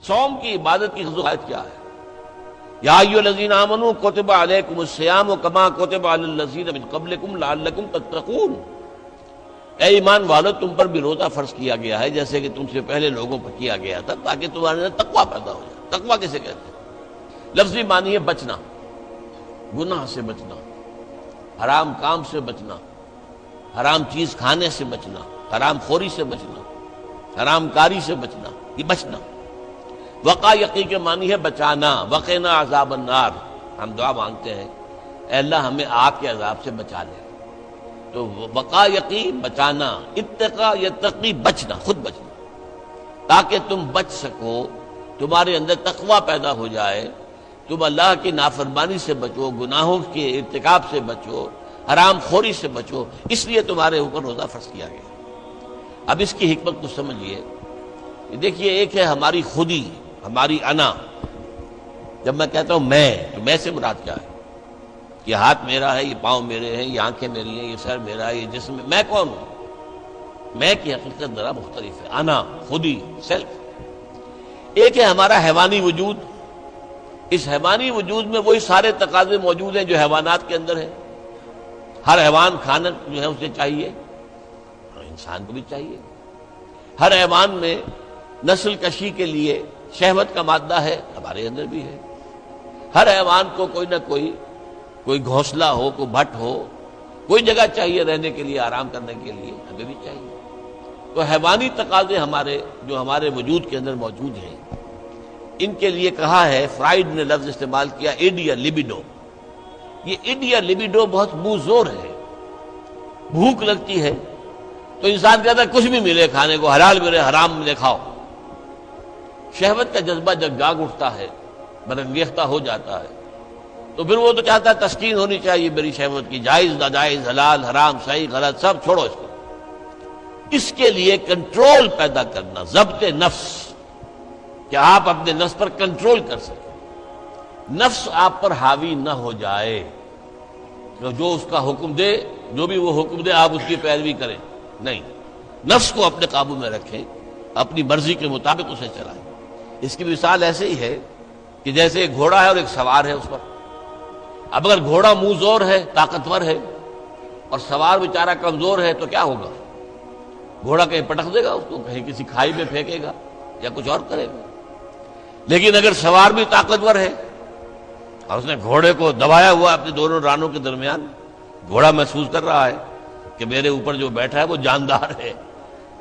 صوم کی عبادت کی خصوصیت کیا ہے؟ یا ایھا الذین آمنوا کتب علیکم الصیام کما کتب علی الذین من قبلکم لعلکم تتقون، اے ایمان والو تم پر بھی روزہ فرض کیا گیا ہے جیسے کہ تم سے پہلے لوگوں پر کیا گیا تھا تاکہ تمہارے اندر تقویٰ پیدا ہو جائے۔ تقویٰ کسے کہتے ہیں؟ لفظی معنی ہے بچنا، گناہ سے بچنا، حرام کام سے بچنا، حرام چیز کھانے سے بچنا، حرام خوری سے بچنا، حرام کاری سے بچنا، یہ بچنا۔ وقا یقی کے معنی ہے بچانا، وقنا عذاب النار، ہم دعا مانگتے ہیں اے اللہ ہمیں آگ کے عذاب سے بچا لے۔ تو وقا یقی بچانا، اتقا یتقی بچنا، خود بچنا، تاکہ تم بچ سکو، تمہارے اندر تقویٰ پیدا ہو جائے، تم اللہ کی نافرمانی سے بچو، گناہوں کے ارتکاب سے بچو، حرام خوری سے بچو، اس لیے تمہارے اوپر روزہ فرض کیا گیا۔ اب اس کی حکمت کو سمجھیے۔ دیکھیے ایک ہے ہماری خودی، ہماری انا۔ جب میں کہتا ہوں میں، تو میں سے مراد کیا ہے؟ یہ ہاتھ میرا ہے، یہ پاؤں میرے ہیں، یہ آنکھیں میری ہیں، یہ سر میرا ہے، یہ جسم، میں کون ہوں؟ میں کی حقیقت ذرا مختلف ہے، انا، خودی، سیلف۔ ایک ہے ہمارا حیوانی وجود، اس حیوانی وجود میں وہی سارے تقاضے موجود ہیں جو حیوانات کے اندر ہیں۔ ہر حیوان کھانا جو ہے اسے چاہیے، اور انسان کو بھی چاہیے۔ ہر حیوان میں نسل کشی کے لیے شہوت کا مادہ ہے، ہمارے اندر بھی ہے۔ ہر حیوان کو کوئی نہ کوئی گھونسلہ ہو، کوئی بھٹ ہو، کوئی جگہ چاہیے رہنے کے لیے، آرام کرنے کے لیے، ہمیں بھی چاہیے۔ تو حیوانی تقاضے جو ہمارے وجود کے اندر موجود ہیں، ان کے لیے کہا ہے، فرائیڈ نے لفظ استعمال کیا ایڈ یا لبیڈو۔ یہ ایڈ یا لبیڈو بہت منہ زور ہے۔ بھوک لگتی ہے تو انسان کہتا ہے کچھ بھی ملے کھانے کو، حلال ملے حرام ملے کھاؤ۔ شہوت کا جذبہ جب جاگ اٹھتا ہے، برانگیختہ ہو جاتا ہے، تو پھر وہ تو چاہتا ہے تسکین ہونی چاہیے میری شہوت کی، جائز ناجائز، حلال حرام، صحیح غلط سب چھوڑو اس کو۔ اس کے لیے کنٹرول پیدا کرنا، ضبط نفس، کہ آپ اپنے نفس پر کنٹرول کر سکیں، نفس آپ پر حاوی نہ ہو جائے، جو اس کا حکم دے، جو بھی وہ حکم دے آپ اس کی پیروی کریں، نہیں، نفس کو اپنے قابو میں رکھیں، اپنی مرضی کے مطابق اسے چلائیں۔ اس کی مثال ایسے ہی ہے کہ جیسے ایک گھوڑا ہے اور ایک سوار ہے اس پر۔ اب اگر گھوڑا منہ زور ہے، طاقتور ہے، اور سوار بیچارہ کمزور ہے تو کیا ہوگا؟ گھوڑا کہیں پٹک دے گا اس کو، کہیں کسی کھائی میں پھینکے گا یا کچھ اور کرے گا۔ لیکن اگر سوار بھی طاقتور ہے اور اس نے گھوڑے کو دبایا ہوا اپنے دونوں رانوں کے درمیان، گھوڑا محسوس کر رہا ہے کہ میرے اوپر جو بیٹھا ہے وہ جاندار ہے،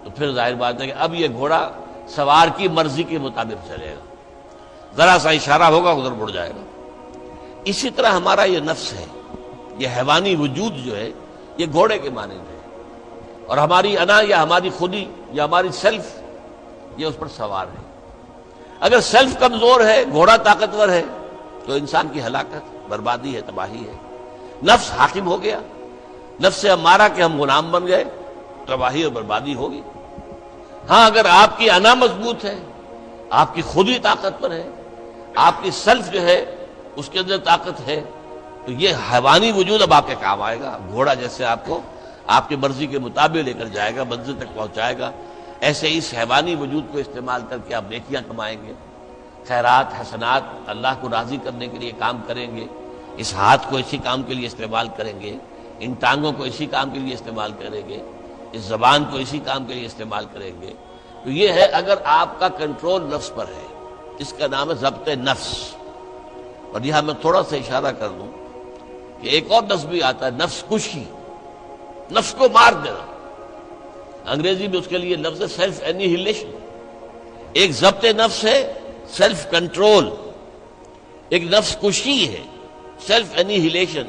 تو پھر ظاہر بات ہے کہ اب یہ گھوڑا سوار کی مرضی کے مطابق چلے گا، ذرا سا اشارہ ہوگا ادھر مڑ جائے گا۔ اسی طرح ہمارا یہ نفس ہے، یہ حیوانی وجود جو ہے، یہ گھوڑے کے مانند ہے، اور ہماری انا یا ہماری خودی یا ہماری سیلف یہ اس پر سوار ہے۔ اگر سیلف کمزور ہے، گھوڑا طاقتور ہے، تو انسان کی ہلاکت، بربادی ہے، تباہی ہے۔ نفس حاکم ہو گیا، نفس سے ہمارا کہ ہم غلام بن گئے، تباہی اور بربادی ہوگی۔ ہاں اگر آپ کی انا مضبوط ہے، آپ کی خودی طاقتور ہے، آپ کی سیلف جو ہے اس کے اندر طاقت ہے، تو یہ حیوانی وجود اب آپ کے کام آئے گا۔ گھوڑا جیسے آپ کو آپ کی مرضی کے مطابق لے کر جائے گا، منزل تک پہنچائے گا، ایسے اس حیوانی وجود کو استعمال کر کے آپ نیکیاں کمائیں گے، خیرات حسنات، اللہ کو راضی کرنے کے لیے کام کریں گے۔ اس ہاتھ کو اسی کام کے لیے استعمال کریں گے، ان ٹانگوں کو اسی کام کے لیے استعمال کریں گے، اس زبان کو اسی کام کے لیے استعمال کریں گے۔ تو یہ ہے اگر آپ کا کنٹرول نفس پر ہے، اس کا نام ہے ضبط نفس۔ اور یہاں میں تھوڑا سا اشارہ کر دوں کہ ایک اور نفس بھی آتا ہے، نفس کشی، نفس کو مار دینا۔ انگریزی میں اس کے لیے لفظ ہے سیلف اینیہیلیشن۔ ایک ضبط نفس ہے، سیلف کنٹرول، ایک نفس کشی ہے، سیلف اینیہیلیشن۔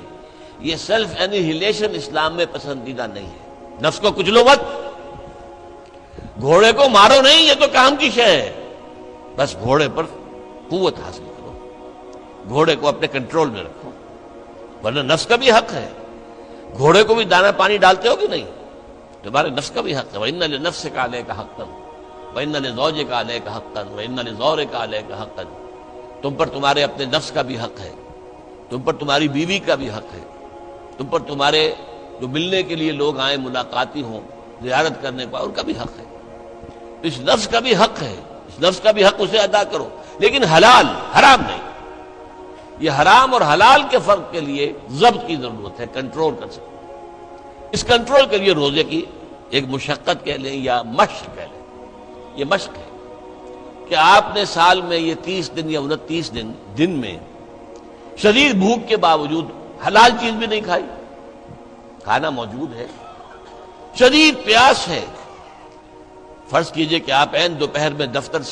یہ سیلف اینیہیلیشن اسلام میں پسندیدہ نہیں ہے۔ نفس کو کچلو مت، گھوڑے کو مارو نہیں، یہ تو کام کی شے ہے، بس گھوڑے پر قوت حاصل کرو، گھوڑے کو اپنے کنٹرول میں رکھو، ورنہ نفس کا بھی حق ہے۔ گھوڑے کو بھی دانا پانی ڈالتے ہو کہ نہیں؟ تمہارے نفس کا بھی حق ہے۔ وَإِنَّ لِنَفْسِكَ عَلَيْكَ حَقًّا وَإِنَّ لِزَوْجِكَ عَلَيْكَ حَقًّا وَإِنَّ لِزَوْرِكَ عَلَيْكَ حَقًّا۔ تم پر تمہارے اپنے نفس کا بھی حق ہے، تم پر تمہاری بیوی کا بھی حق ہے، تم پر تمہارے جو ملنے کے لیے لوگ آئیں، ملاقاتی ہوں، زیارت کرنے پائے، ان کا بھی حق ہے۔ اس نفس کا بھی حق ہے، اس نفس کا بھی حق اسے ادا کرو، لیکن حلال، حرام نہیں۔ یہ حرام اور حلال کے فرق کے لیے ضبط کی ضرورت ہے، کنٹرول کر سکتے۔ اس کنٹرول کے لیے روزے کی ایک مشقت کہہ لیں یا مشق کہہ لیں، یہ مشق ہے کہ آپ نے سال میں یہ 30 دن یا 29 دن میں شدید بھوک کے باوجود حلال چیز بھی نہیں کھائی، کھانا موجود ہے، شدید پیاس ہے، فرض کیجئے کہ آپ عین دوپہر میں دفتر سے